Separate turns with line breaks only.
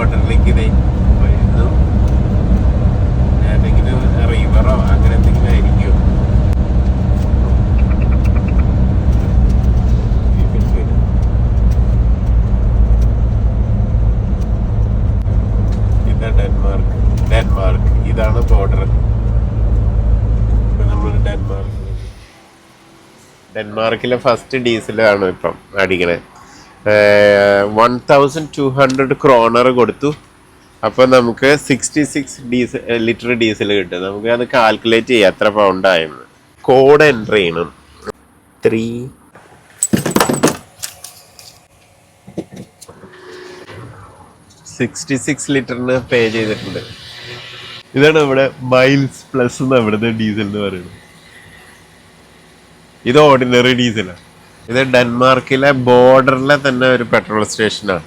ബോർഡറിലേക്ക് വരുന്നു. ഏതെങ്കിലും റിവറോ അങ്ങനെ എന്തെങ്കിലും ആയിരിക്കും. ഇതാ ഡെൻമാർക്ക്. ഇതാണ് ബോർഡർ. ഇപ്പൊ നമ്മൾ ഡെൻമാർക്കിലെ ഫസ്റ്റ് ഡീസലാണ് ഇപ്പം അടിക്കണേ. 1200 ക്രോണർ കൊടുത്തു. അപ്പോൾ നമുക്ക് 66 ലിറ്റർ ഡീസൽ കിട്ടും. നമുക്ക് അത് കാൽക്കുലേറ്റ് ചെയ്യാം എത്ര പൗണ്ട് ആയെന്ന്. കോഡ് എൻ്റർ ചെയ്യണം. 66 ലിറ്ററിന് പേ ചെയ്തിട്ടുണ്ട്. ഇതാണ് ഇവിടെ മൈൽസ് പ്ലസ് എന്ന് ഇവിടുത്തെ ഡീസൽ എന്ന് പറയുന്നത്. ഇത് ഓർഡിനറി ഡീസലാണ്. ഇത് ഡെൻമാർക്കിലെ ബോർഡറിലെ തന്നെ ഒരു പെട്രോൾ സ്റ്റേഷനാണ്.